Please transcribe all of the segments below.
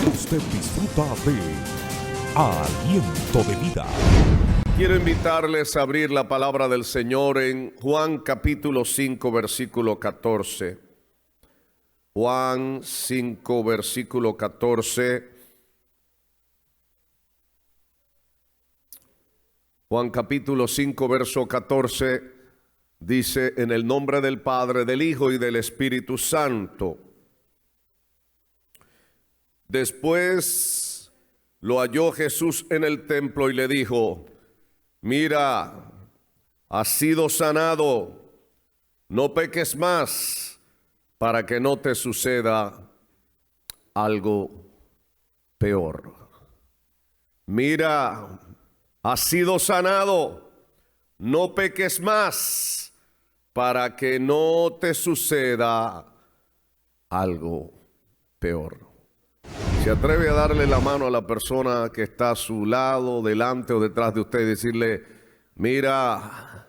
Usted disfruta de Aliento de Vida. Quiero invitarles a abrir la palabra del Señor en Juan capítulo 5, versículo 14. Juan 5, versículo 14. Juan capítulo 5, verso 14 dice: en el nombre del Padre, del Hijo y del Espíritu Santo. Después lo halló Jesús en el templo y le dijo: mira, has sido sanado, no peques más para que no te suceda algo peor. Mira, has sido sanado, no peques más para que no te suceda algo peor. ¿Se atreve a darle la mano a la persona que está a su lado, delante o detrás de usted y decirle: mira,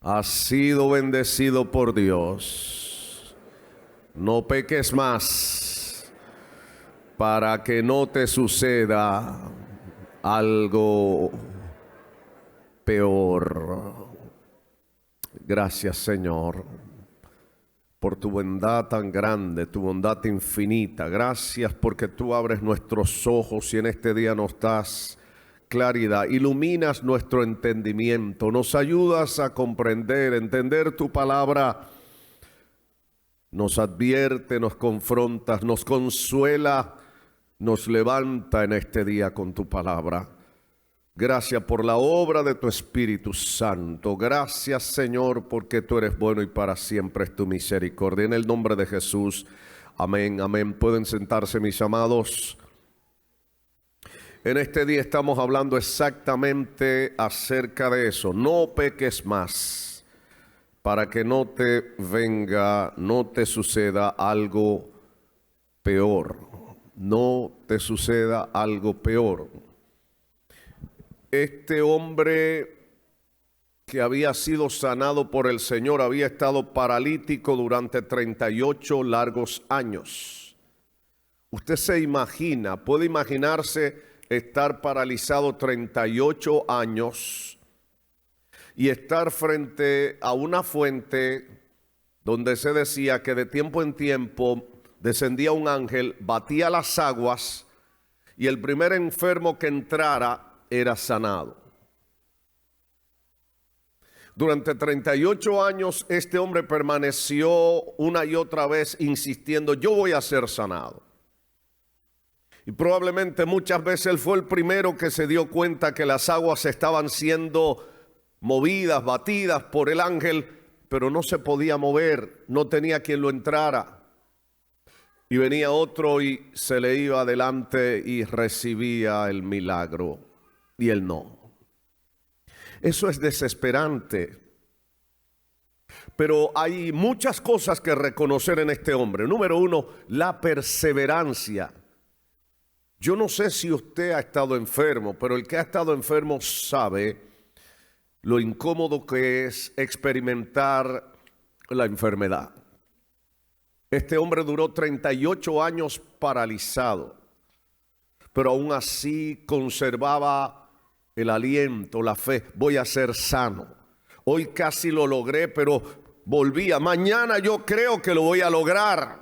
has sido bendecido por Dios, no peques más para que no te suceda algo peor? Gracias, Señor, por tu bondad tan grande, tu bondad infinita. Gracias porque tú abres nuestros ojos y en este día nos das claridad, iluminas nuestro entendimiento, nos ayudas a comprender, entender tu palabra, nos advierte, nos confrontas, nos consuela, nos levanta en este día con tu palabra. Gracias por la obra de tu Espíritu Santo. Gracias, Señor, porque tú eres bueno y para siempre es tu misericordia. En el nombre de Jesús, amén, amén. Pueden sentarse, mis amados. En este día estamos hablando exactamente acerca de eso. No peques más para que no te venga, no te suceda algo peor. No te suceda algo peor. Este hombre que había sido sanado por el Señor había estado paralítico durante 38 largos años. Usted se imagina, puede imaginarse estar paralizado 38 años y estar frente a una fuente donde se decía que de tiempo en tiempo descendía un ángel, batía las aguas y el primer enfermo que entrara era sanado. Durante 38 años este hombre permaneció una y otra vez insistiendo: yo voy a ser sanado. Y probablemente muchas veces él fue el primero que se dio cuenta que las aguas estaban siendo movidas, batidas por el ángel, pero no se podía mover, no tenía quien lo entrara. Y venía otro y se le iba adelante y recibía el milagro. Y él no. Eso es desesperante. Pero hay muchas cosas que reconocer en este hombre. Número uno, la perseverancia. Yo no sé si usted ha estado enfermo, pero el que ha estado enfermo sabe lo incómodo que es experimentar la enfermedad. Este hombre duró 38 años paralizado, pero aún así conservaba el aliento, la fe. Voy a ser sano. Hoy casi lo logré, pero volvía. Mañana yo creo que lo voy a lograr.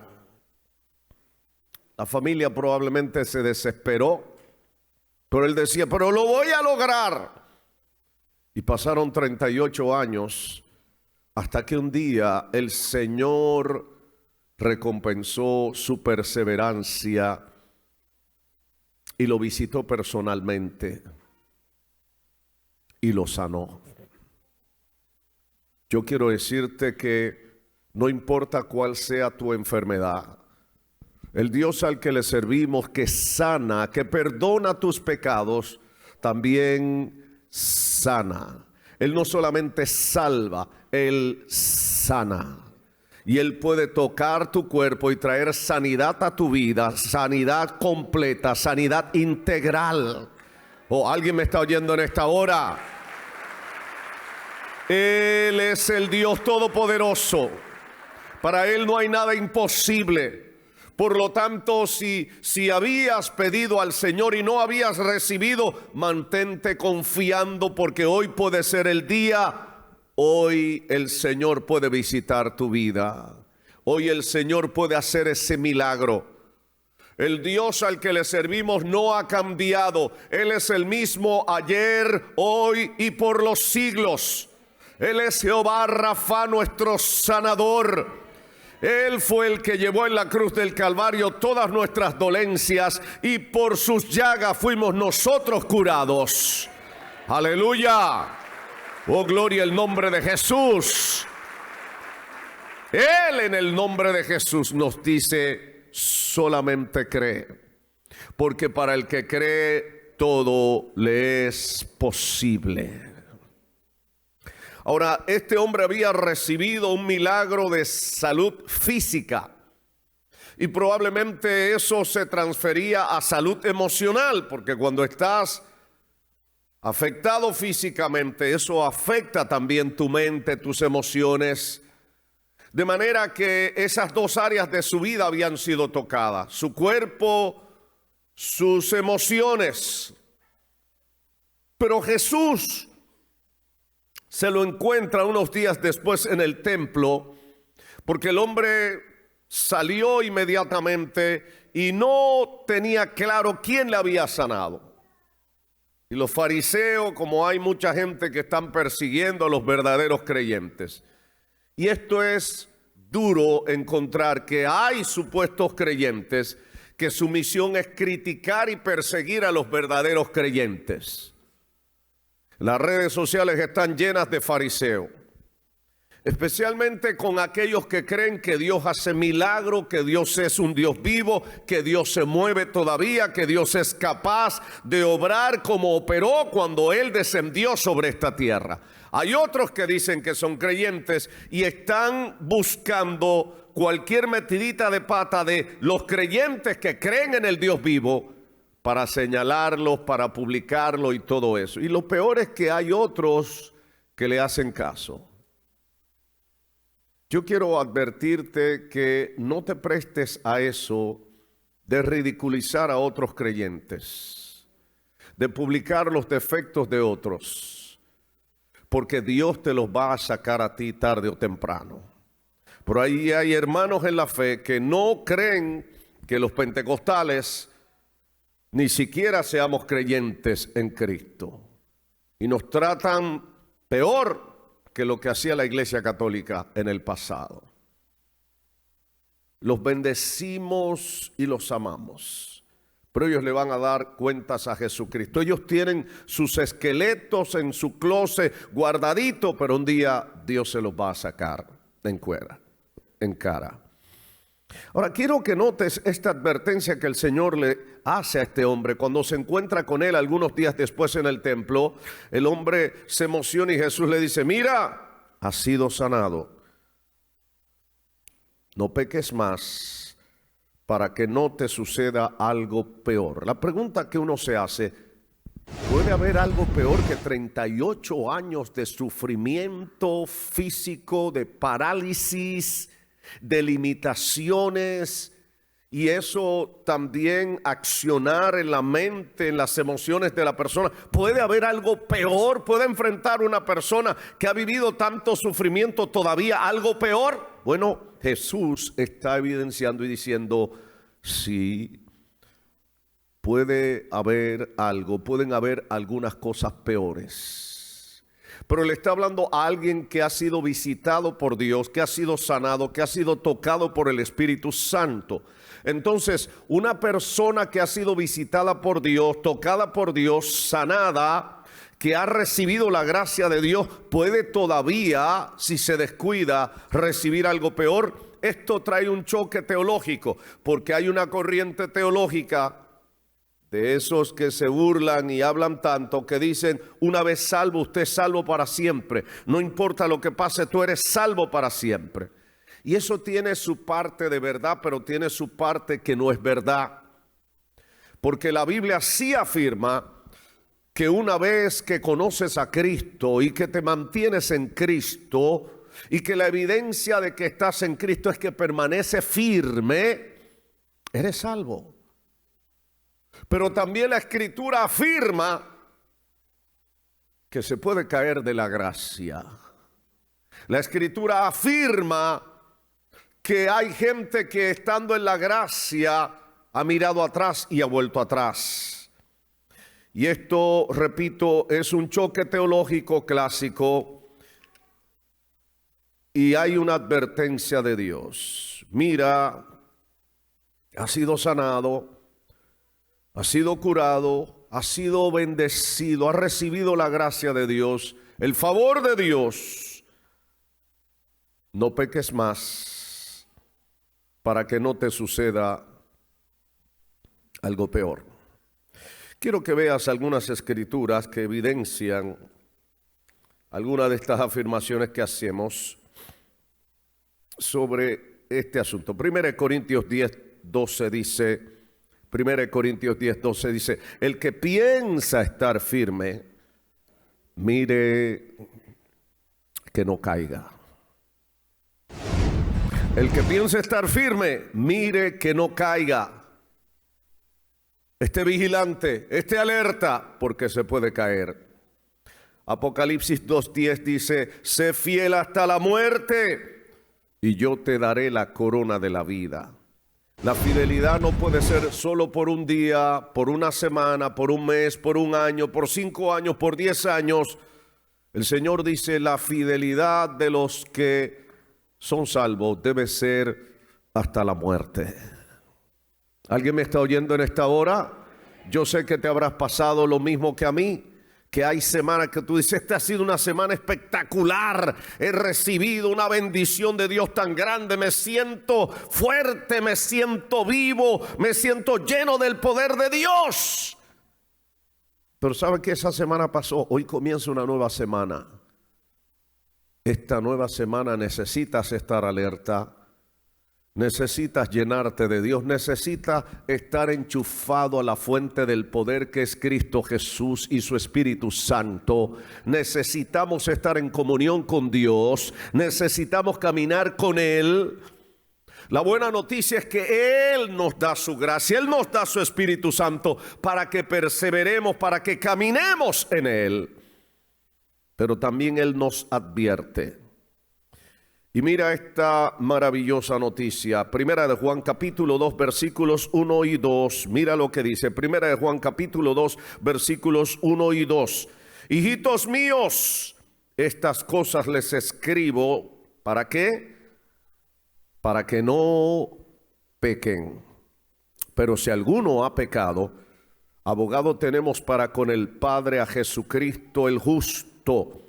La familia probablemente se desesperó, pero él decía: pero lo voy a lograr. Y pasaron 38 años hasta que un día el Señor recompensó su perseverancia y lo visitó personalmente y lo sanó. Yo quiero decirte que no importa cuál sea tu enfermedad, el Dios al que le servimos, que sana, que perdona tus pecados, también sana. Él no solamente salva, Él sana. Y Él puede tocar tu cuerpo y traer sanidad a tu vida, sanidad completa, sanidad integral. ¿Alguien me está oyendo en esta hora? Él es el Dios Todopoderoso. Para Él no hay nada imposible. Por lo tanto, si habías pedido al Señor y no habías recibido, mantente confiando, porque hoy puede ser el día. Hoy el Señor puede visitar tu vida. Hoy el Señor puede hacer ese milagro. El Dios al que le servimos no ha cambiado. Él es el mismo ayer, hoy y por los siglos. Él es Jehová Rafa, nuestro sanador. Él fue el que llevó en la cruz del Calvario todas nuestras dolencias y por sus llagas fuimos nosotros curados. Aleluya. Oh, gloria al nombre de Jesús. Él en el nombre de Jesús nos dice: solamente cree, porque para el que cree todo le es posible. Ahora, este hombre había recibido un milagro de salud física y probablemente eso se transfería a salud emocional, porque cuando estás afectado físicamente, eso afecta también tu mente, tus emociones. De manera que esas dos áreas de su vida habían sido tocadas: su cuerpo, sus emociones. Pero Jesús se lo encuentra unos días después en el templo, porque el hombre salió inmediatamente y no tenía claro quién le había sanado. Y los fariseos, como hay mucha gente que están persiguiendo a los verdaderos creyentes. Y esto es duro encontrar, que hay supuestos creyentes que su misión es criticar y perseguir a los verdaderos creyentes. Las redes sociales están llenas de fariseos, especialmente con aquellos que creen que Dios hace milagro, que Dios es un Dios vivo, que Dios se mueve todavía, que Dios es capaz de obrar como operó cuando Él descendió sobre esta tierra. Hay otros que dicen que son creyentes y están buscando cualquier metidita de pata de los creyentes que creen en el Dios vivo para señalarlos, para publicarlo y todo eso. Y lo peor es que hay otros que le hacen caso. Yo quiero advertirte que no te prestes a eso de ridiculizar a otros creyentes, de publicar los defectos de otros, porque Dios te los va a sacar a ti tarde o temprano. Pero ahí hay hermanos en la fe que no creen que los pentecostales ni siquiera seamos creyentes en Cristo, y nos tratan peor que lo que hacía la Iglesia Católica en el pasado. Los bendecimos y los amamos, pero ellos le van a dar cuentas a Jesucristo. Ellos tienen sus esqueletos en su closet guardadito, pero un día Dios se los va a sacar en cara. Ahora, quiero que notes esta advertencia que el Señor le hace a este hombre. Cuando se encuentra con él algunos días después en el templo, el hombre se emociona y Jesús le dice: mira, has sido sanado. No peques más para que no te suceda algo peor. La pregunta que uno se hace: ¿puede haber algo peor que 38 años de sufrimiento físico, de parálisis, de limitaciones, y eso también accionar en la mente, en las emociones de la persona? ¿Puede haber algo peor? ¿Puede enfrentar una persona que ha vivido tanto sufrimiento todavía algo peor? Bueno, Jesús está evidenciando y diciendo: sí, puede haber algo, pueden haber algunas cosas peores. Pero le está hablando a alguien que ha sido visitado por Dios, que ha sido sanado, que ha sido tocado por el Espíritu Santo. Entonces, una persona que ha sido visitada por Dios, tocada por Dios, sanada, que ha recibido la gracia de Dios, puede todavía, si se descuida, recibir algo peor. Esto trae un choque teológico, porque hay una corriente teológica de esos que se burlan y hablan tanto, que dicen: una vez salvo, usted es salvo para siempre. No importa lo que pase, tú eres salvo para siempre. Y eso tiene su parte de verdad, pero tiene su parte que no es verdad. Porque la Biblia sí afirma que una vez que conoces a Cristo y que te mantienes en Cristo, y que la evidencia de que estás en Cristo es que permanece firme, eres salvo. Pero también la Escritura afirma que se puede caer de la gracia. La Escritura afirma que hay gente que estando en la gracia ha mirado atrás y ha vuelto atrás. Y esto, repito, es un choque teológico clásico y hay una advertencia de Dios. Mira, has sido sanado, has sido curado, has sido bendecido, has recibido la gracia de Dios, el favor de Dios. No peques más para que no te suceda algo peor. Quiero que veas algunas escrituras que evidencian algunas de estas afirmaciones que hacemos sobre este asunto. 1 Corintios 10:12 dice, 1 Corintios 10:12 dice, el que piensa estar firme, mire que no caiga. El que piensa estar firme, mire que no caiga. Esté vigilante, esté alerta, porque se puede caer. Apocalipsis 2:10 dice, sé fiel hasta la muerte y yo te daré la corona de la vida. La fidelidad no puede ser solo por un día, por una semana, por un mes, por un año, por 5 años, por 10 años. El Señor dice, la fidelidad de los que son salvos debe ser hasta la muerte. ¿Alguien me está oyendo en esta hora? Yo sé que te habrás pasado lo mismo que a mí, que hay semanas que tú dices, esta ha sido una semana espectacular, he recibido una bendición de Dios tan grande, me siento fuerte, me siento vivo, me siento lleno del poder de Dios. Pero ¿sabe qué? Esa semana pasó, hoy comienza una nueva semana. Esta nueva semana necesitas estar alerta. Necesitas llenarte de Dios, necesitas estar enchufado a la fuente del poder que es Cristo Jesús y su Espíritu Santo. Necesitamos estar en comunión con Dios, necesitamos caminar con Él. La buena noticia es que Él nos da su gracia, Él nos da su Espíritu Santo para que perseveremos, para que caminemos en Él. Pero también Él nos advierte. Y mira esta maravillosa noticia. Primera de Juan capítulo 2 versículos 1 y 2. Mira lo que dice. Primera de Juan capítulo 2 versículos 1 y 2. Hijitos míos, estas cosas les escribo. ¿Para qué? Para que no pequen. Pero si alguno ha pecado, abogado tenemos para con el Padre a Jesucristo el justo.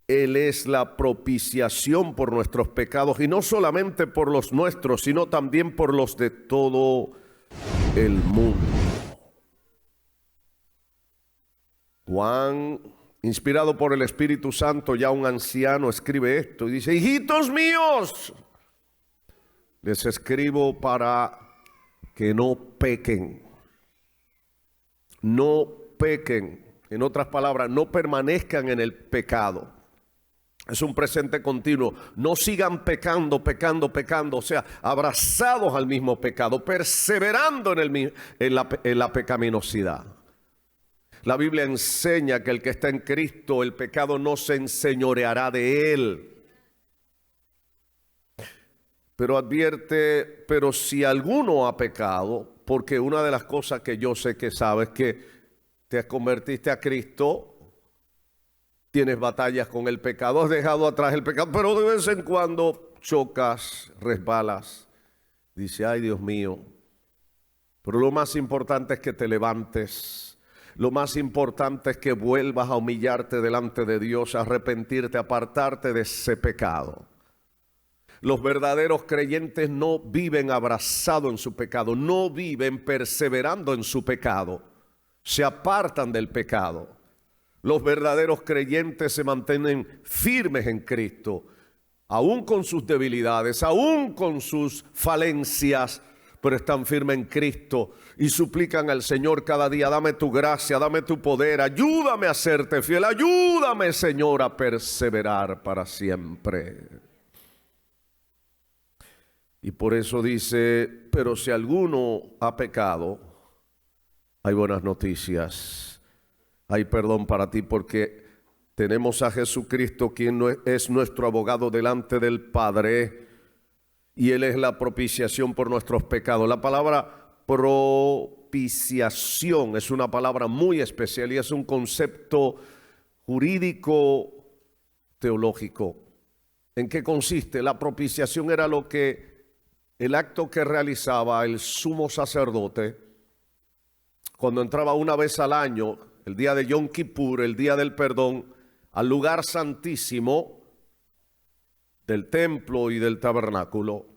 Él es la propiciación por nuestros pecados, y no solamente por los nuestros, sino también por los de todo el mundo. Juan, inspirado por el Espíritu Santo, ya un anciano, escribe esto y dice, hijitos míos, les escribo para que no pequen. No pequen. En otras palabras, no permanezcan en el pecado. Es un presente continuo. No sigan pecando, o sea, abrazados al mismo pecado, perseverando en la pecaminosidad. La Biblia enseña que el que está en Cristo, el pecado no se enseñoreará de él. Pero advierte, pero si alguno ha pecado, porque una de las cosas que yo sé que sabes es que te convertiste a Cristo, tienes batallas con el pecado, has dejado atrás el pecado, pero de vez en cuando chocas, resbalas. Dice, ay Dios mío. Pero lo más importante es que te levantes. Lo más importante es que vuelvas a humillarte delante de Dios, a arrepentirte, a apartarte de ese pecado. Los verdaderos creyentes no viven abrazados en su pecado, no viven perseverando en su pecado. Se apartan del pecado. Los verdaderos creyentes se mantienen firmes en Cristo, aún con sus debilidades, aún con sus falencias, pero están firmes en Cristo y suplican al Señor cada día, dame tu gracia, dame tu poder, ayúdame a serte fiel, ayúdame, Señor, a perseverar para siempre. Y por eso dice, pero si alguno ha pecado, hay buenas noticias, hay perdón para ti, porque tenemos a Jesucristo, quien es nuestro abogado delante del Padre, y Él es la propiciación por nuestros pecados. La palabra propiciación es una palabra muy especial y es un concepto jurídico teológico. ¿En qué consiste? La propiciación era el acto que realizaba el sumo sacerdote cuando entraba una vez al año, el día de Yom Kippur, el día del perdón, al lugar santísimo del templo y del tabernáculo,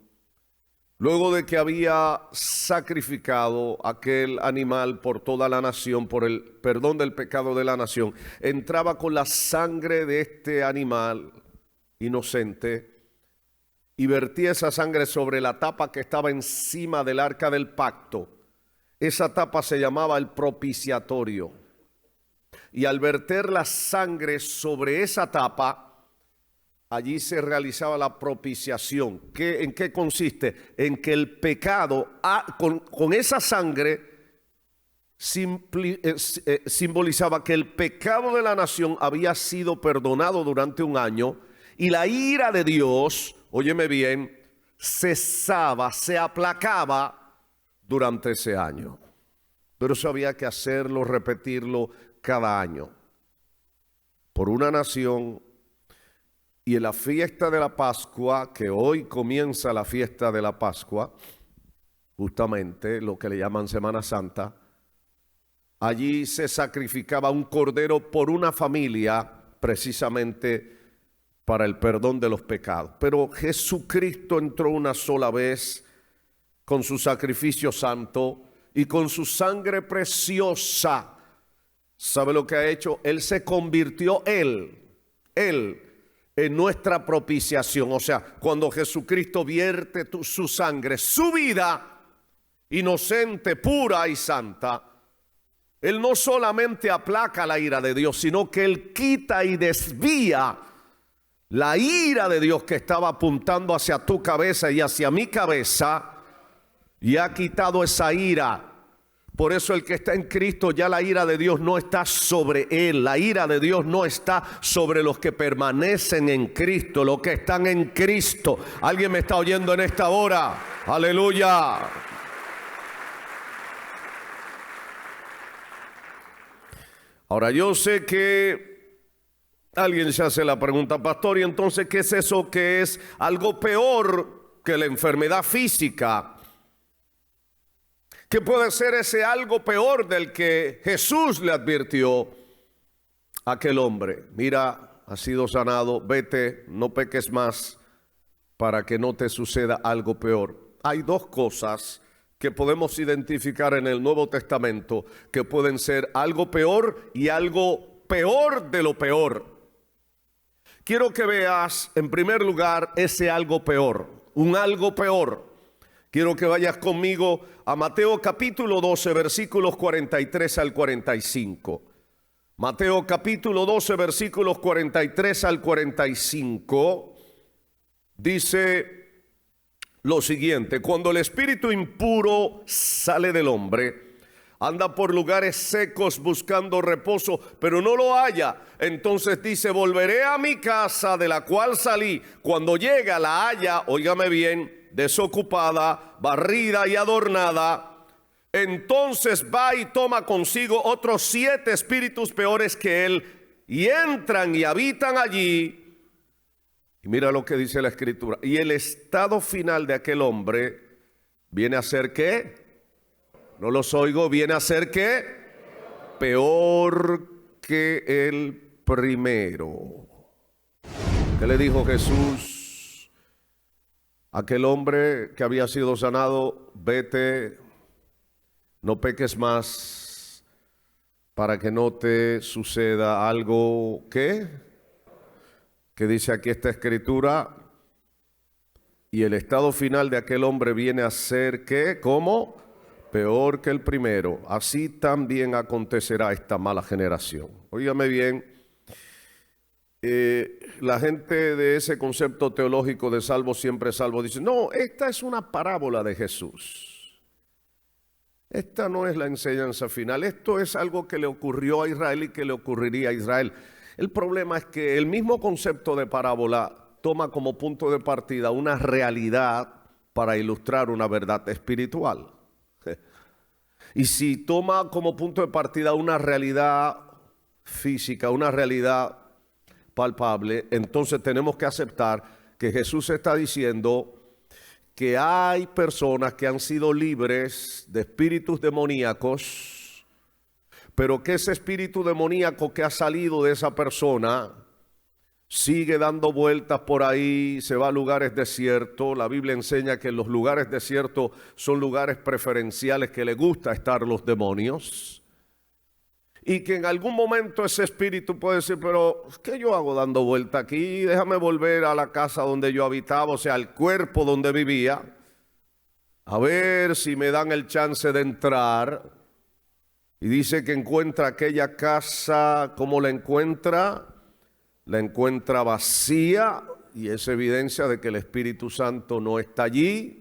luego de que había sacrificado aquel animal por toda la nación, por el perdón del pecado de la nación, entraba con la sangre de este animal inocente y vertía esa sangre sobre la tapa que estaba encima del arca del pacto. Esa tapa se llamaba el propiciatorio. Y al verter la sangre sobre esa tapa, allí se realizaba la propiciación. ¿En qué consiste? En que el pecado, con esa sangre, simbolizaba que el pecado de la nación había sido perdonado durante un año y la ira de Dios, óyeme bien, cesaba, se aplacaba durante ese año. Pero eso había que hacerlo, repetirlo cada año por una nación. Y en la fiesta de la Pascua, que hoy comienza la fiesta de la Pascua, justamente lo que le llaman Semana Santa, allí se sacrificaba un cordero por una familia, precisamente para el perdón de los pecados. Pero Jesucristo entró una sola vez con su sacrificio santo y con su sangre preciosa. ¿Sabe lo que ha hecho? Él se convirtió, Él en nuestra propiciación. O sea, cuando Jesucristo vierte su sangre, su vida inocente, pura y santa, Él no solamente aplaca la ira de Dios, sino que Él quita y desvía la ira de Dios que estaba apuntando hacia tu cabeza y hacia mi cabeza, y ha quitado esa ira. Por eso el que está en Cristo, ya la ira de Dios no está sobre él. La ira de Dios no está sobre los que permanecen en Cristo, los que están en Cristo. ¿Alguien me está oyendo en esta hora? Aleluya. Ahora yo sé que alguien se hace la pregunta, pastor, ¿y entonces qué es eso que es algo peor que la enfermedad física? ¿Qué puede ser ese algo peor del que Jesús le advirtió a aquel hombre? Mira, has sido sanado, vete, no peques más para que no te suceda algo peor. Hay dos cosas que podemos identificar en el Nuevo Testamento que pueden ser algo peor y algo peor de lo peor. Quiero que veas en primer lugar ese algo peor, un algo peor. Quiero que vayas conmigo a Mateo capítulo 12, versículos 43 al 45. Mateo capítulo 12, versículos 43 al 45, dice lo siguiente: cuando el espíritu impuro sale del hombre, anda por lugares secos buscando reposo, pero no lo halla. Entonces dice: volveré a mi casa de la cual salí. Cuando llega la halla, óigame bien, desocupada, barrida y adornada. Entonces va y toma consigo otros 7 espíritus peores que él, y entran y habitan allí. Y mira lo que dice la Escritura: y el estado final de aquel hombre viene a ser ¿qué? No los oigo. Viene a ser ¿qué? Peor que el primero. ¿Qué le dijo Jesús? Aquel hombre que había sido sanado: vete, no peques más para que no te suceda algo. ¿Qué? Que dice aquí esta escritura: y el estado final de aquel hombre viene a ser ¿qué? ¿Cómo? Peor que el primero. Así también acontecerá esta mala generación. Óigame bien. La gente de ese concepto teológico de salvo siempre salvo dice, no, esta es una parábola de Jesús. Esta no es la enseñanza final. Esto es algo que le ocurrió a Israel y que le ocurriría a Israel. El problema es que el mismo concepto de parábola toma como punto de partida una realidad para ilustrar una verdad espiritual. Y si toma como punto de partida una realidad física, una realidad palpable, entonces tenemos que aceptar que Jesús está diciendo que hay personas que han sido libres de espíritus demoníacos, pero que ese espíritu demoníaco que ha salido de esa persona sigue dando vueltas por ahí, se va a lugares desiertos. La Biblia enseña que los lugares desiertos son lugares preferenciales que le gusta estar los demonios. Y que en algún momento ese espíritu puede decir, pero ¿qué yo hago dando vuelta aquí? Déjame volver a la casa donde yo habitaba, o sea, al cuerpo donde vivía, a ver si me dan el chance de entrar. Y dice que encuentra aquella casa, ¿cómo la encuentra? La encuentra vacía, y es evidencia de que el Espíritu Santo no está allí.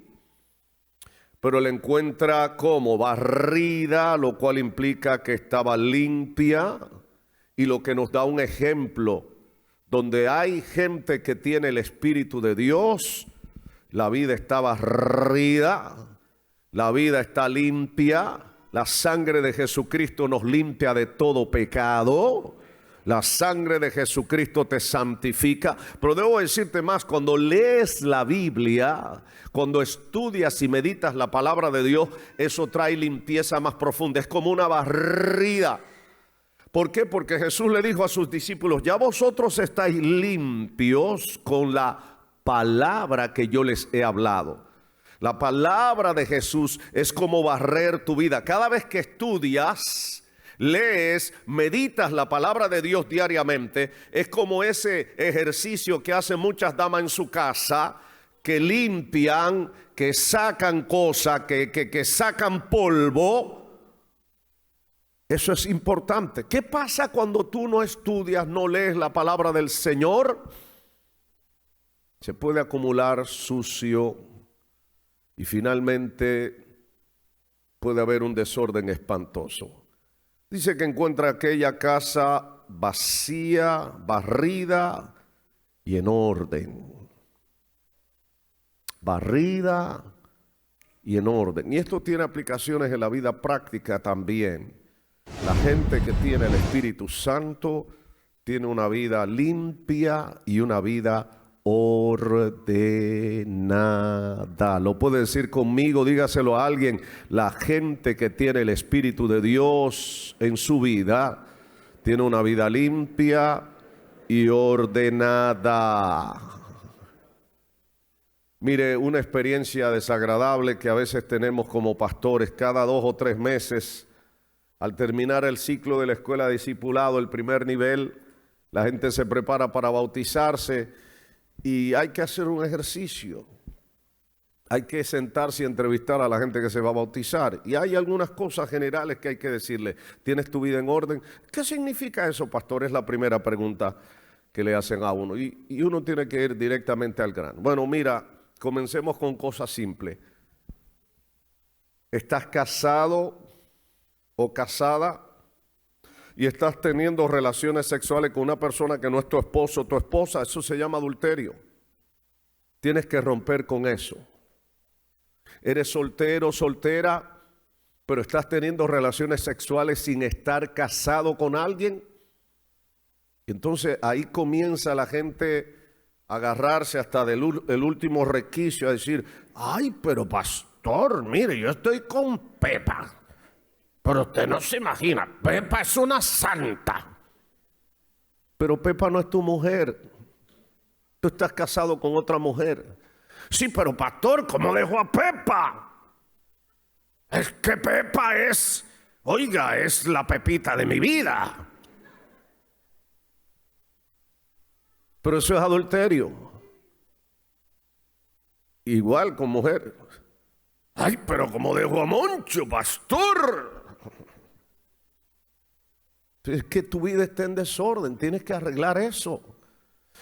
Pero la encuentra como barrida, lo cual implica que estaba limpia, y lo que nos da un ejemplo, donde hay gente que tiene el Espíritu de Dios, la vida está barrida, la vida está limpia, la sangre de Jesucristo nos limpia de todo pecado. La sangre de Jesucristo te santifica. Pero debo decirte más, cuando lees la Biblia, cuando estudias y meditas la palabra de Dios, eso trae limpieza más profunda. Es como una barrida. ¿Por qué? Porque Jesús le dijo a sus discípulos, ya vosotros estáis limpios con la palabra que yo les he hablado. La palabra de Jesús es como barrer tu vida. Cada vez que estudias, lees, meditas la palabra de Dios diariamente, es como ese ejercicio que hacen muchas damas en su casa, que limpian, que sacan cosas, que sacan polvo. Eso es importante. ¿Qué pasa cuando tú no estudias, no lees la palabra del Señor? Se puede acumular sucio y finalmente puede haber un desorden espantoso. Dice que encuentra aquella casa vacía, barrida y en orden. Barrida y en orden. Y esto tiene aplicaciones en la vida práctica también. La gente que tiene el Espíritu Santo tiene una vida limpia y una vida ordenada. Lo puede decir conmigo, dígaselo a alguien. La gente que tiene el Espíritu de Dios en su vida tiene una vida limpia y ordenada. Mire, una experiencia desagradable que a veces tenemos como pastores cada 2 o 3 meses, al terminar el ciclo de la escuela de discipulado, el primer nivel, la gente se prepara para bautizarse. Y hay que hacer un ejercicio. Hay que sentarse y entrevistar a la gente que se va a bautizar. Y hay algunas cosas generales que hay que decirle. ¿Tienes tu vida en orden? ¿Qué significa eso, pastor? Es la primera pregunta que le hacen a uno. Y uno tiene que ir directamente al grano. Bueno, mira, comencemos con cosas simples. ¿Estás casado o casada y estás teniendo relaciones sexuales con una persona que no es tu esposo o tu esposa? Eso se llama adulterio. Tienes que romper con eso. Eres soltero, soltera, pero estás teniendo relaciones sexuales sin estar casado con alguien. Entonces ahí comienza la gente a agarrarse hasta el último requicio, a decir, ay, pero pastor, mire, yo estoy con Pepa. Pero usted no se imagina, Pepa es una santa. Pero Pepa no es tu mujer. Tú estás casado con otra mujer. Sí, pero pastor, ¿cómo dejo a Pepa? Es que Pepa es, oiga, es la Pepita de mi vida. Pero eso es adulterio. Igual con mujer. Ay, pero ¿cómo dejo a Moncho, pastor? Es que tu vida está en desorden, tienes que arreglar eso.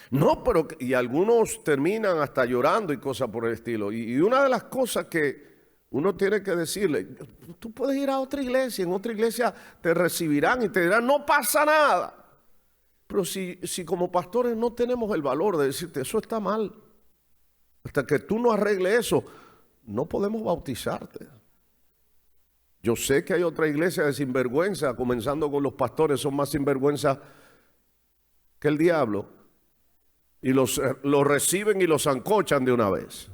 No, pero y algunos terminan hasta llorando y cosas por el estilo. Y una de las cosas que uno tiene que decirle, tú puedes ir a otra iglesia, en otra iglesia te recibirán y te dirán, no pasa nada. Pero si como pastores no tenemos el valor de decirte, eso está mal, hasta que tú no arregles eso, no podemos bautizarte. Yo sé que hay otra iglesia de sinvergüenza, comenzando con los pastores, son más sinvergüenza que el diablo. Y los reciben y los zancochan de una vez.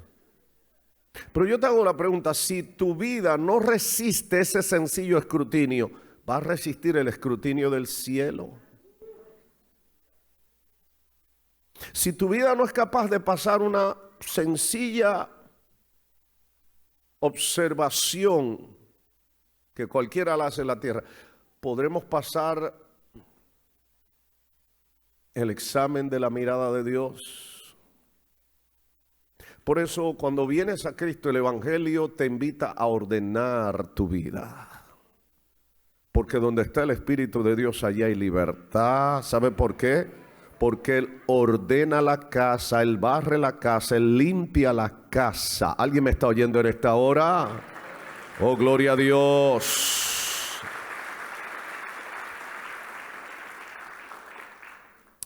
Pero yo te hago la pregunta, si tu vida no resiste ese sencillo escrutinio, ¿va a resistir el escrutinio del cielo? Si tu vida no es capaz de pasar una sencilla observación que cualquiera la hace en la tierra, ¿podremos pasar el examen de la mirada de Dios? Por eso cuando vienes a Cristo, el Evangelio te invita a ordenar tu vida. Porque donde está el Espíritu de Dios, allí hay libertad. ¿Sabe por qué? Porque Él ordena la casa, Él barre la casa, Él limpia la casa. ¿Alguien me está oyendo en esta hora? Oh, gloria a Dios.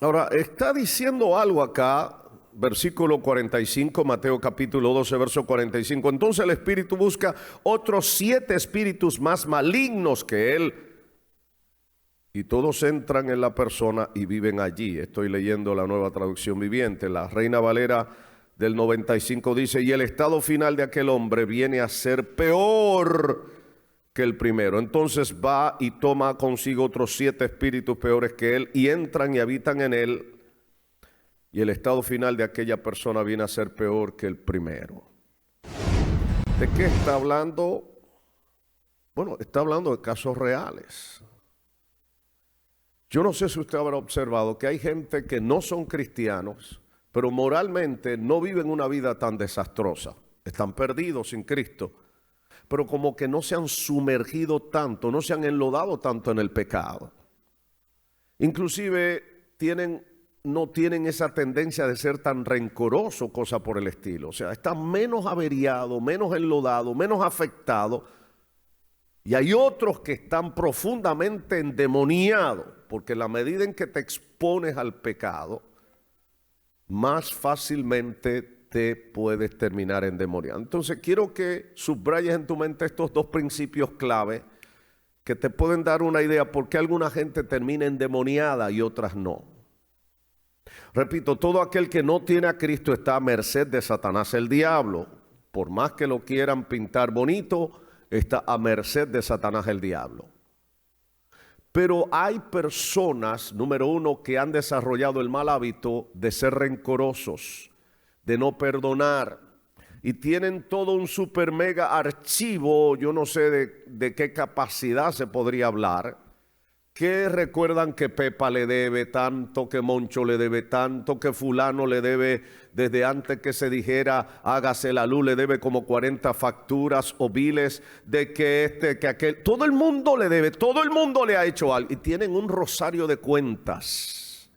Ahora, está diciendo algo acá. Versículo 45, Mateo capítulo 12, verso 45. Entonces el Espíritu busca otros 7 espíritus más malignos que él, y todos entran en la persona y viven allí. Estoy leyendo la Nueva Traducción Viviente. La Reina Valera del 95 dice, y el estado final de aquel hombre viene a ser peor que el primero. Entonces va y toma consigo otros 7 espíritus peores que él, y entran y habitan en él. Y el estado final de aquella persona viene a ser peor que el primero. ¿De qué está hablando? Bueno, está hablando de casos reales. Yo no sé si usted habrá observado que hay gente que no son cristianos, pero moralmente no viven una vida tan desastrosa. Están perdidos sin Cristo, pero como que no se han sumergido tanto, no se han enlodado tanto en el pecado. Inclusive no tienen esa tendencia de ser tan rencoroso, cosa por el estilo. O sea, están menos averiado, menos enlodado, menos afectado. Y hay otros que están profundamente endemoniados, porque en la medida en que te expones al pecado, más fácilmente te puedes terminar endemoniado. Entonces quiero que subrayes en tu mente estos 2 principios clave que te pueden dar una idea por qué alguna gente termina endemoniada y otras no. Repito, todo aquel que no tiene a Cristo está a merced de Satanás el diablo. Por más que lo quieran pintar bonito, está a merced de Satanás el diablo. Pero hay personas, número 1, que han desarrollado el mal hábito de ser rencorosos, de no perdonar. Y tienen todo un super mega archivo, yo no sé de qué capacidad se podría hablar, que recuerdan que Pepa le debe tanto, que Moncho le debe tanto, que fulano le debe, desde antes que se dijera hágase la luz, le debe como 40 facturas o biles, de que que aquel, todo el mundo le debe, todo el mundo le ha hecho algo, y tienen un rosario de cuentas,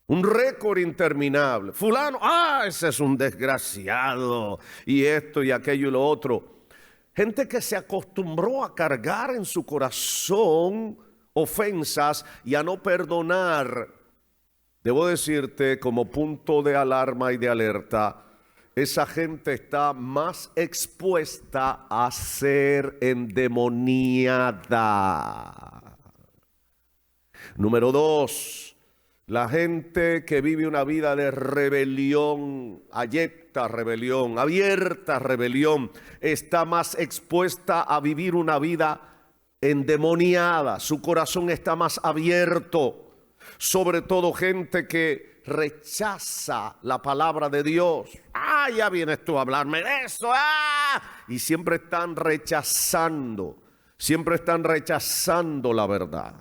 un récord interminable. Fulano, ese es un desgraciado, y esto y aquello y lo otro. Gente que se acostumbró a cargar en su corazón ofensas y a no perdonar. Debo decirte, como punto de alarma y de alerta, esa gente está más expuesta a ser endemoniada. Número 2, la gente que vive una vida de rebelión, abyecta rebelión, abierta rebelión, está más expuesta a vivir una vida endemoniada. Su corazón está más abierto. Sobre todo gente que rechaza la palabra de Dios. Ya vienes tú a hablarme de eso. Y siempre están rechazando la verdad.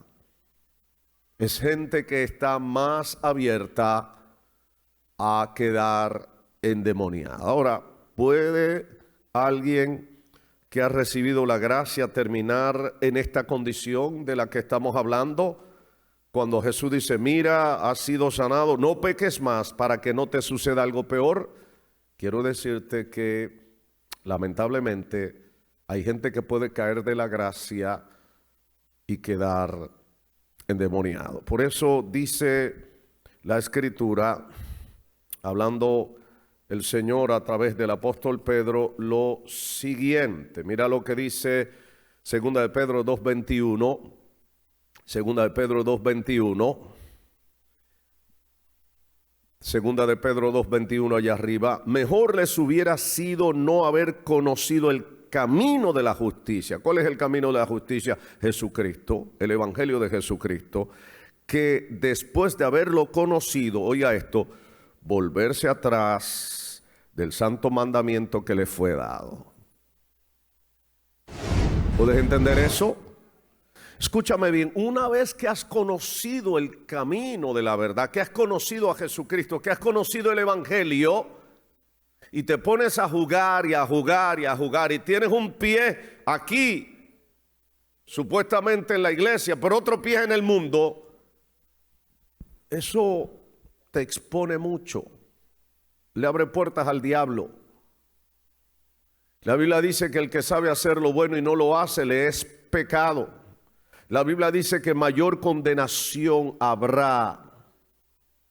Es gente que está más abierta a quedar endemoniada. Ahora, ¿puede alguien que ha recibido la gracia terminar en esta condición de la que estamos hablando? Cuando Jesús dice, mira, has sido sanado, no peques más para que no te suceda algo peor. Quiero decirte que lamentablemente hay gente que puede caer de la gracia y quedar endemoniado. Por eso dice la Escritura, hablando el Señor a través del apóstol Pedro, lo siguiente. Mira lo que dice 2 de Pedro 2:21. 2 de Pedro 2:21. 2 de Pedro 2:21 allá arriba. Mejor les hubiera sido no haber conocido el camino de la justicia. ¿Cuál es el camino de la justicia? Jesucristo, el evangelio de Jesucristo, que después de haberlo conocido, oiga esto, volverse atrás del santo mandamiento que le fue dado. ¿Puedes entender eso? Escúchame bien, una vez que has conocido el camino de la verdad, que has conocido a Jesucristo, que has conocido el evangelio, y te pones a jugar y a jugar y a jugar, y tienes un pie aquí, supuestamente en la iglesia, pero otro pie en el mundo, eso te expone mucho, le abre puertas al diablo. La Biblia dice que el que sabe hacer lo bueno y no lo hace, le es pecado. La Biblia dice que mayor condenación habrá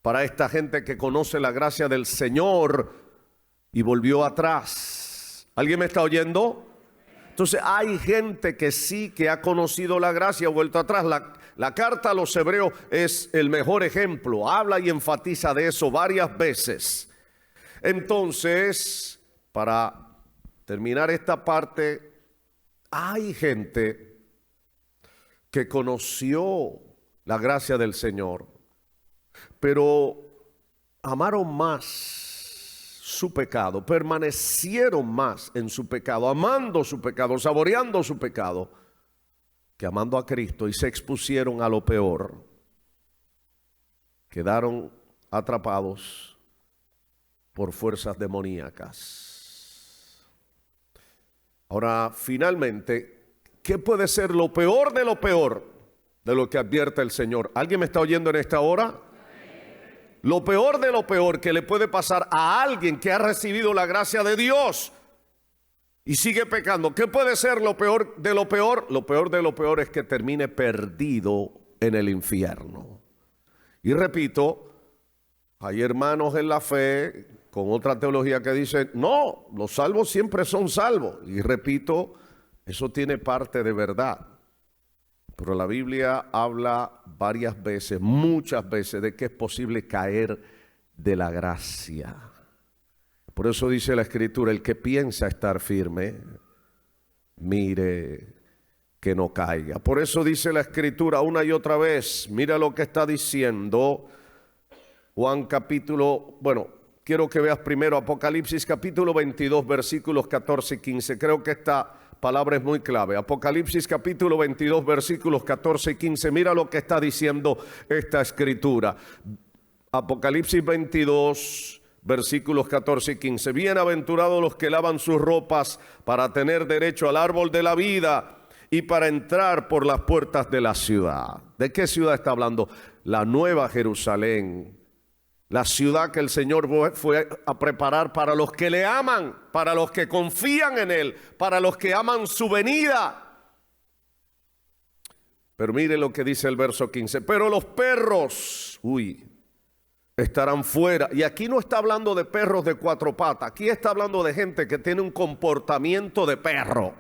para esta gente que conoce la gracia del Señor y volvió atrás. ¿Alguien me está oyendo? Entonces hay gente que sí, que ha conocido la gracia y ha vuelto atrás. La carta a los hebreos es el mejor ejemplo. Habla y enfatiza de eso varias veces. Entonces, para terminar esta parte, hay gente que conoció la gracia del Señor, pero amaron más su pecado, permanecieron más en su pecado, amando su pecado, saboreando su pecado, que amando a Cristo, y se expusieron a lo peor. Quedaron atrapados por fuerzas demoníacas. Ahora, finalmente, ¿qué puede ser lo peor de lo que advierte el Señor? ¿Alguien me está oyendo en esta hora? Lo peor de lo peor que le puede pasar a alguien que ha recibido la gracia de Dios y sigue pecando. ¿Qué puede ser lo peor de lo peor? Lo peor de lo peor es que termine perdido en el infierno. Y repito, hay hermanos en la fe con otra teología que dicen, no, los salvos siempre son salvos. Y repito, eso tiene parte de verdad, pero la Biblia habla varias veces, muchas veces, de que es posible caer de la gracia. Por eso dice la Escritura, el que piensa estar firme, mire que no caiga. Por eso dice la Escritura una y otra vez, mira lo que está diciendo Juan quiero que veas primero Apocalipsis capítulo 22, versículos 14 y 15. Creo que esta palabra es muy clave. Apocalipsis capítulo 22, versículos 14 y 15. Mira lo que está diciendo esta Escritura. Apocalipsis 22, versículos 14 y 15. Bienaventurados los que lavan sus ropas para tener derecho al árbol de la vida y para entrar por las puertas de la ciudad. ¿De qué ciudad está hablando? La Nueva Jerusalén. La ciudad que el Señor fue a preparar para los que le aman, para los que confían en Él, para los que aman su venida. Pero mire lo que dice el verso 15. Pero los perros, estarán fuera. Y aquí no está hablando de perros de cuatro patas. Aquí está hablando de gente que tiene un comportamiento de perro.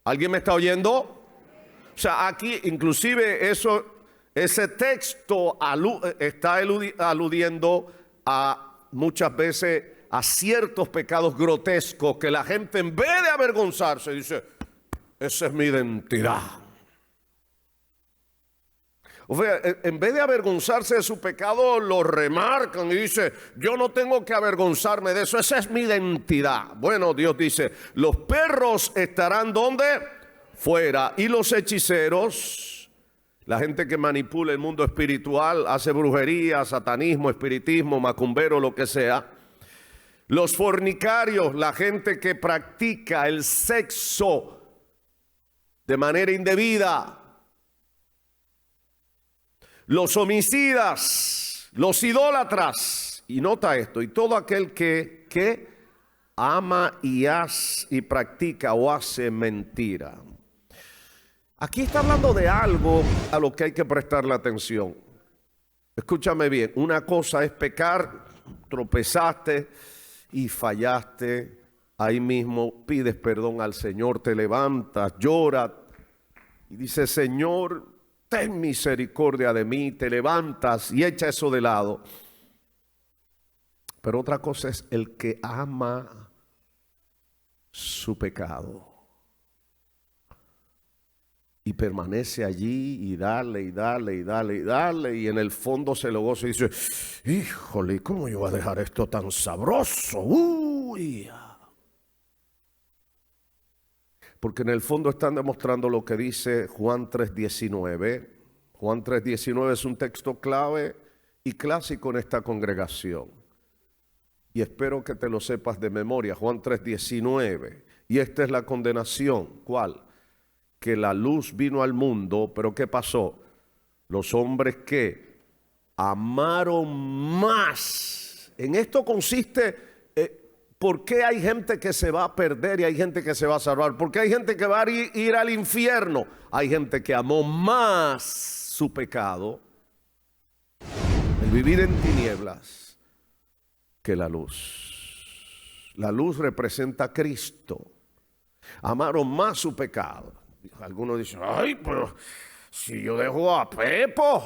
¿Alguien me está oyendo? O sea, aquí inclusive ese texto está aludiendo a muchas veces a ciertos pecados grotescos que la gente, en vez de avergonzarse, dice, esa es mi identidad. O sea, en vez de avergonzarse de su pecado, lo remarcan y dice, yo no tengo que avergonzarme de eso, esa es mi identidad. Bueno, Dios dice, los perros estarán ¿dónde? Fuera. Y los hechiceros, la gente que manipula el mundo espiritual, hace brujería, satanismo, espiritismo, macumbero, lo que sea. Los fornicarios, la gente que practica el sexo de manera indebida. los homicidas, los idólatras. Y nota esto, y todo aquel que ama y practica o hace mentira. Aquí está hablando de algo a lo que hay que prestarle atención. Escúchame bien, una cosa es pecar, tropezaste y fallaste. Ahí mismo pides perdón al Señor, te levantas, lloras y dices, Señor, ten misericordia de mí, te levantas y echa eso de lado. Pero otra cosa es el que ama su pecado y permanece allí y dale y dale y dale y dale, y en el fondo se lo goza y dice, híjole, ¿cómo yo voy a dejar esto tan sabroso? Uy. Porque en el fondo están demostrando lo que dice Juan 3:19. Juan 3:19 es un texto clave y clásico en esta congregación. Y espero que te lo sepas de memoria. Juan 3:19. Y esta es la condenación. ¿Cuál? Que la luz vino al mundo, pero ¿qué pasó? Los hombres que amaron más. En esto consiste, ¿por qué hay gente que se va a perder y hay gente que se va a salvar? ¿Por qué hay gente que va a ir al infierno? Hay gente que amó más su pecado, el vivir en tinieblas, que la luz. La luz representa a Cristo. Amaron más su pecado. Algunos dicen, ay, pero si yo dejo a Pepo,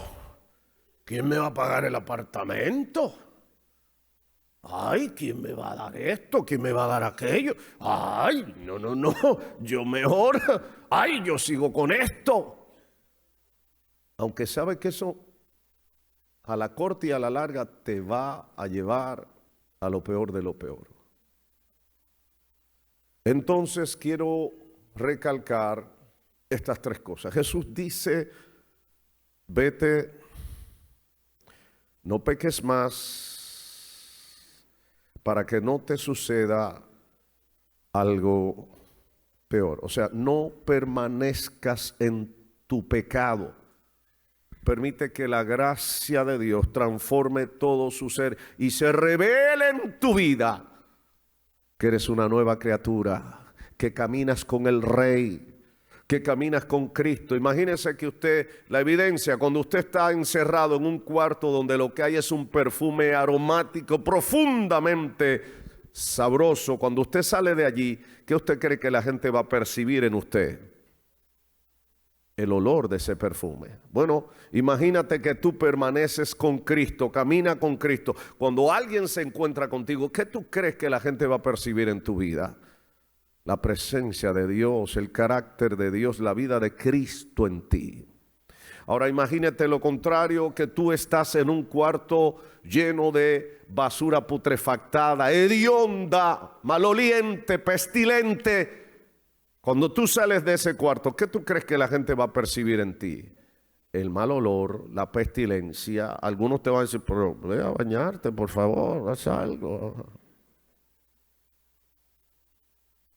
¿quién me va a pagar el apartamento? Ay, ¿quién me va a dar esto? ¿Quién me va a dar aquello? Ay, no, yo mejor, ay, yo sigo con esto. Aunque sabe que eso a la corta y a la larga te va a llevar a lo peor de lo peor. Entonces quiero recalcar estas tres cosas. Jesús dice, vete, no peques más para que no te suceda algo peor. O sea, no permanezcas en tu pecado. Permite que la gracia de Dios transforme todo su ser y se revele en tu vida que eres una nueva criatura, que caminas con el Rey, que caminas con Cristo. Imagínese que usted, la evidencia, cuando usted está encerrado en un cuarto donde lo que hay es un perfume aromático profundamente sabroso, cuando usted sale de allí, ¿qué usted cree que la gente va a percibir en usted? El olor de ese perfume. Bueno, imagínate que tú permaneces con Cristo, camina con Cristo. Cuando alguien se encuentra contigo, ¿qué tú crees que la gente va a percibir en tu vida? La presencia de Dios, el carácter de Dios, la vida de Cristo en ti. Ahora imagínate lo contrario, que tú estás en un cuarto lleno de basura putrefactada, hedionda, maloliente, pestilente. Cuando tú sales de ese cuarto, ¿qué tú crees que la gente va a percibir en ti? El mal olor, la pestilencia. Algunos te van a decir, pero ve a bañarte, por favor, haz algo.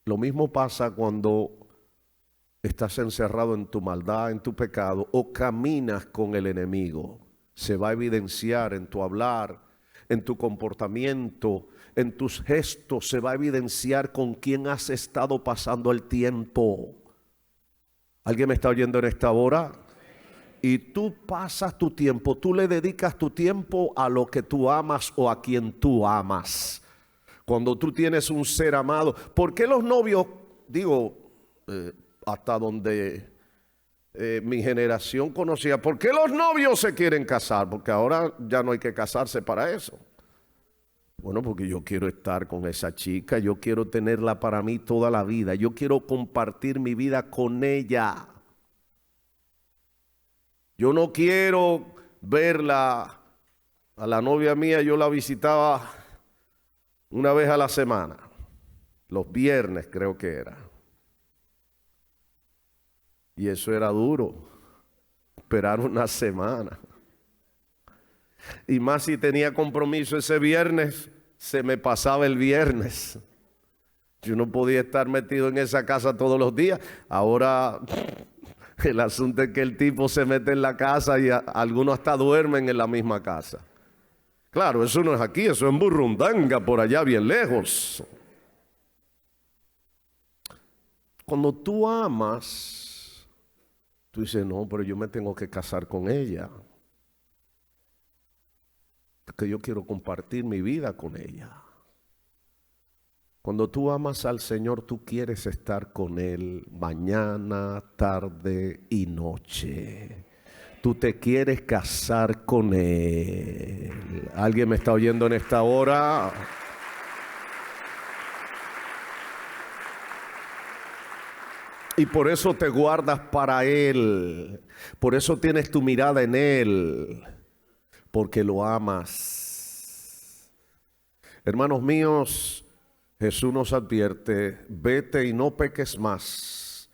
Lo mismo pasa cuando estás encerrado en tu maldad, en tu pecado, o caminas con el enemigo. Se va a evidenciar en tu hablar, en tu comportamiento, en tus gestos. Se va a evidenciar con quién has estado pasando el tiempo. ¿Alguien me está oyendo en esta hora? Y tú pasas tu tiempo, tú le dedicas tu tiempo a lo que tú amas o a quien tú amas. Cuando tú tienes un ser amado, ¿por qué los novios, hasta donde mi generación conocía, ¿por qué los novios se quieren casar? Porque ahora ya no hay que casarse para eso. Bueno, porque yo quiero estar con esa chica, yo quiero tenerla para mí toda la vida, yo quiero compartir mi vida con ella. Yo no quiero verla, a la novia mía yo la visitaba una vez a la semana, los viernes creo que era. Y eso era duro, esperar una semana. Y más si tenía compromiso ese viernes, se me pasaba el viernes. Yo no podía estar metido en esa casa todos los días. Ahora El asunto es que el tipo se mete en la casa y algunos hasta duermen en la misma casa. Claro, eso no es aquí, eso es en Burundanga, por allá bien lejos. Cuando tú amas, tú dices, no, pero yo me tengo que casar con ella. Porque yo quiero compartir mi vida con ella. Cuando tú amas al Señor, tú quieres estar con Él mañana, tarde y noche. Tú te quieres casar con Él. ¿Alguien me está oyendo en esta hora? Y por eso te guardas para Él. Por eso tienes tu mirada en Él. Porque lo amas. Hermanos míos, Jesús nos advierte, vete y no peques más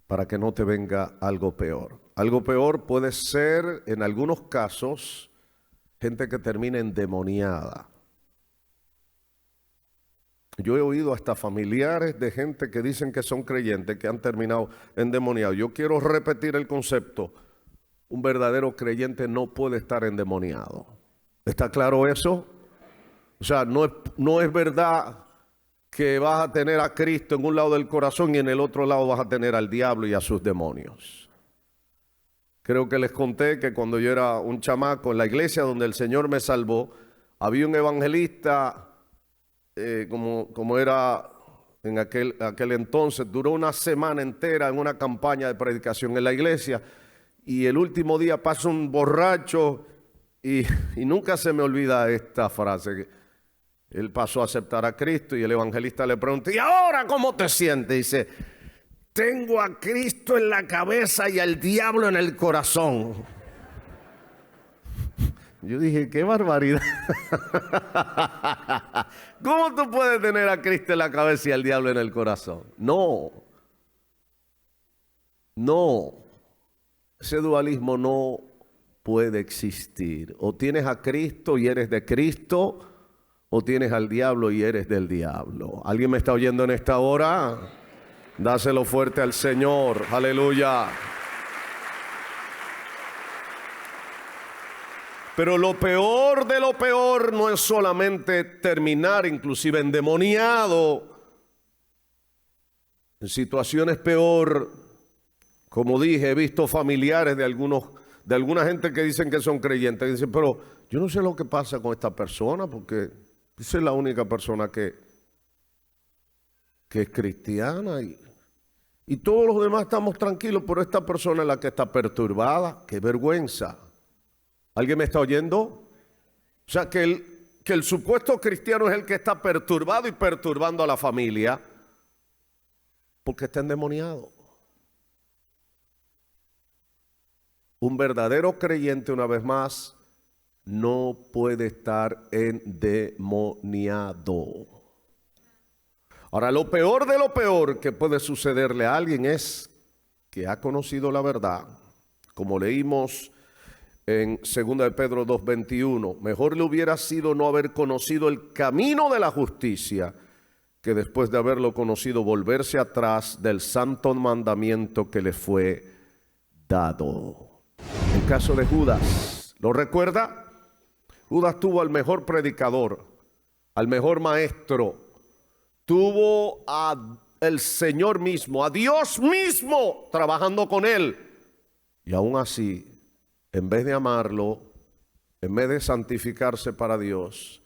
para que no te venga algo peor. Algo peor puede ser, en algunos casos, gente que termina endemoniada. Yo he oído hasta familiares de gente que dicen que son creyentes que han terminado endemoniados. Yo quiero repetir el concepto. Un verdadero creyente no puede estar endemoniado. ¿Está claro eso? O sea, no es verdad que vas a tener a Cristo en un lado del corazón y en el otro lado vas a tener al diablo y a sus demonios. Creo que les conté que cuando yo era un chamaco en la iglesia donde el Señor me salvó, había un evangelista, como era en aquel entonces, duró una semana entera en una campaña de predicación en la iglesia y el último día pasa un borracho y nunca se me olvida esta frase. Él pasó a aceptar a Cristo y el evangelista le pregunta, ¿y ahora cómo te sientes? Dice, tengo a Cristo en la cabeza y al diablo en el corazón. Yo dije, qué barbaridad. ¿Cómo tú puedes tener a Cristo en la cabeza y al diablo en el corazón? No. Ese dualismo no puede existir. O tienes a Cristo y eres de Cristo, o tienes al diablo y eres del diablo. ¿Alguien me está oyendo en esta hora? Dáselo fuerte al Señor. Aleluya. Pero lo peor de lo peor no es solamente terminar inclusive endemoniado. En situaciones peor, como dije, he visto familiares de alguna gente que dicen que son creyentes. Dicen, pero yo no sé lo que pasa con esta persona porque esa es la única persona que es cristiana y todos los demás estamos tranquilos, pero esta persona es la que está perturbada. ¡Qué vergüenza! ¿Alguien me está oyendo? O sea, que el supuesto cristiano es el que está perturbado y perturbando a la familia porque está endemoniado. Un verdadero creyente, una vez más, no puede estar endemoniado. Ahora, lo peor de lo peor que puede sucederle a alguien es que ha conocido la verdad, como leímos en 2 de Pedro 2:21. Mejor le hubiera sido no haber conocido el camino de la justicia que después de haberlo conocido volverse atrás del santo mandamiento que le fue dado. El caso de Judas, ¿lo recuerda? Judas tuvo al mejor predicador, al mejor maestro, tuvo al Señor mismo, a Dios mismo trabajando con él. Y aún así, en vez de amarlo, en vez de santificarse para Dios,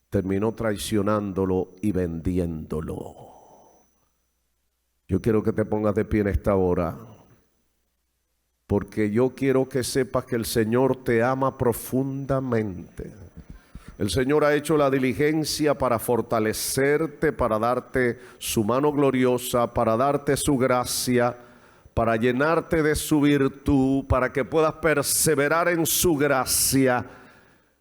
terminó traicionándolo y vendiéndolo. Yo quiero que te pongas de pie en esta hora, porque yo quiero que sepas que el Señor te ama profundamente. El Señor ha hecho la diligencia para fortalecerte, para darte su mano gloriosa, para darte su gracia, para llenarte de su virtud, para que puedas perseverar en su gracia.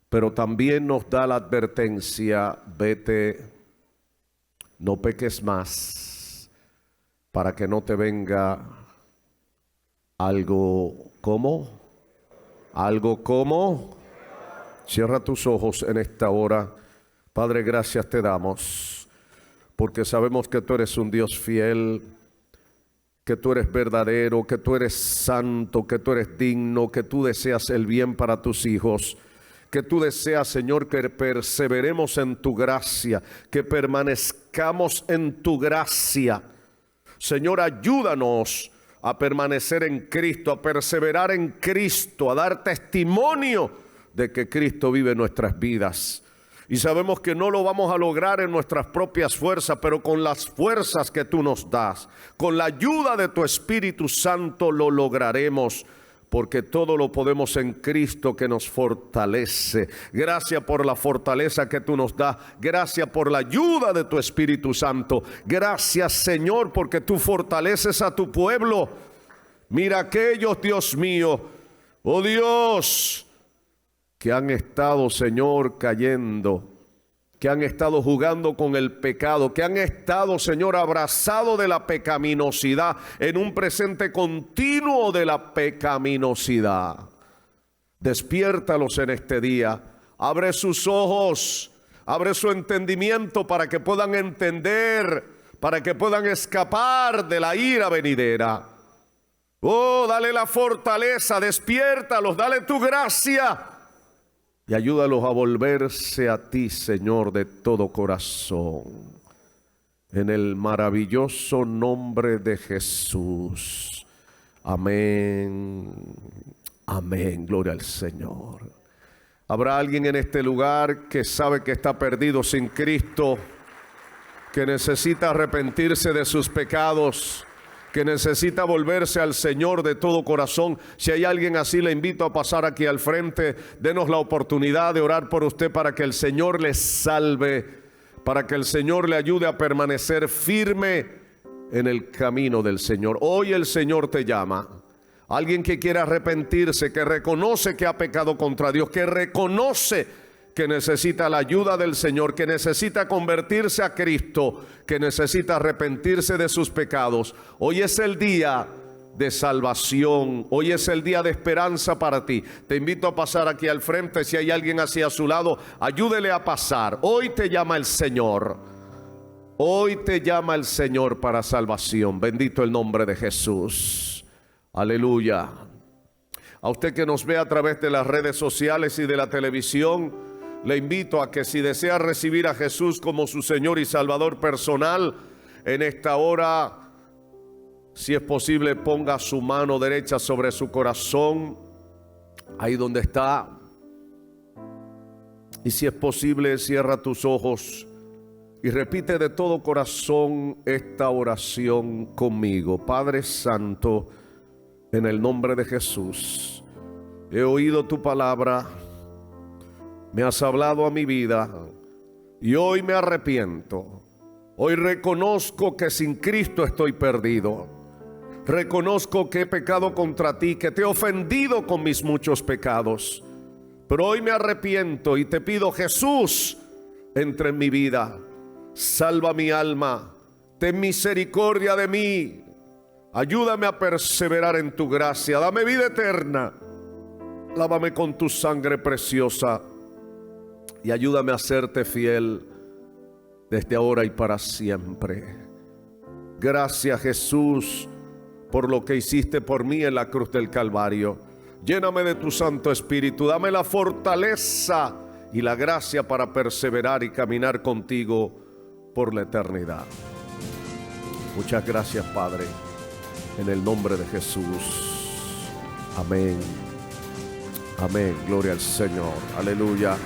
Pero también nos da la advertencia, vete, no peques más, para que no te venga algo como. Cierra tus ojos en esta hora. Padre, gracias te damos, porque sabemos que tú eres un Dios fiel, que tú eres verdadero, que tú eres santo, que tú eres digno, que tú deseas el bien para tus hijos, que tú deseas, Señor, que perseveremos en tu gracia, que permanezcamos en tu gracia. Señor, ayúdanos a permanecer en Cristo, a perseverar en Cristo, a dar testimonio de que Cristo vive en nuestras vidas. Y sabemos que no lo vamos a lograr en nuestras propias fuerzas, pero con las fuerzas que tú nos das, con la ayuda de tu Espíritu Santo lo lograremos, porque todo lo podemos en Cristo que nos fortalece. Gracias por la fortaleza que tú nos das. Gracias por la ayuda de tu Espíritu Santo. Gracias, Señor, porque tú fortaleces a tu pueblo. Mira aquellos, Dios mío, oh Dios, que han estado, Señor, cayendo, que han estado jugando con el pecado, que han estado, Señor, abrazados de la pecaminosidad, en un presente continuo de la pecaminosidad. Despiértalos en este día, abre sus ojos, abre su entendimiento para que puedan entender, para que puedan escapar de la ira venidera. Oh, dale la fortaleza, despiértalos, dale tu gracia. Y ayúdalos a volverse a ti, Señor, de todo corazón. En el maravilloso nombre de Jesús. Amén. Amén. Gloria al Señor. ¿Habrá alguien en este lugar que sabe que está perdido sin Cristo, que necesita arrepentirse de sus pecados, que necesita volverse al Señor de todo corazón? Si hay alguien así, le invito a pasar aquí al frente. Denos la oportunidad de orar por usted para que el Señor le salve, para que el Señor le ayude a permanecer firme en el camino del Señor. Hoy el Señor te llama. Alguien que quiera arrepentirse, que reconoce que ha pecado contra Dios, que reconoce que necesita la ayuda del Señor, que necesita convertirse a Cristo, que necesita arrepentirse de sus pecados. Hoy es el día de salvación, hoy es el día de esperanza para ti. Te invito a pasar aquí al frente. Si hay alguien así a su lado, ayúdele a pasar. Hoy te llama el Señor. Hoy te llama el Señor para salvación. Bendito el nombre de Jesús. Aleluya. A usted que nos ve a través de las redes sociales y de la televisión, le invito a que si desea recibir a Jesús como su Señor y Salvador personal, en esta hora, si es posible, ponga su mano derecha sobre su corazón, ahí donde está. Y si es posible, cierra tus ojos y repite de todo corazón esta oración conmigo. Padre Santo, en el nombre de Jesús, he oído tu palabra. Me has hablado a mi vida y hoy me arrepiento. Hoy reconozco que sin Cristo estoy perdido. Reconozco que he pecado contra ti, que te he ofendido con mis muchos pecados. Pero hoy me arrepiento y te pido, Jesús, entra en mi vida. Salva mi alma. Ten misericordia de mí. Ayúdame a perseverar en tu gracia. Dame vida eterna. Lávame con tu sangre preciosa. Y ayúdame a serte fiel desde ahora y para siempre. Gracias, Jesús, por lo que hiciste por mí en la cruz del Calvario. Lléname de tu Santo Espíritu. Dame la fortaleza y la gracia para perseverar y caminar contigo por la eternidad. Muchas gracias, Padre, en el nombre de Jesús. Amén. Amén. Gloria al Señor. Aleluya.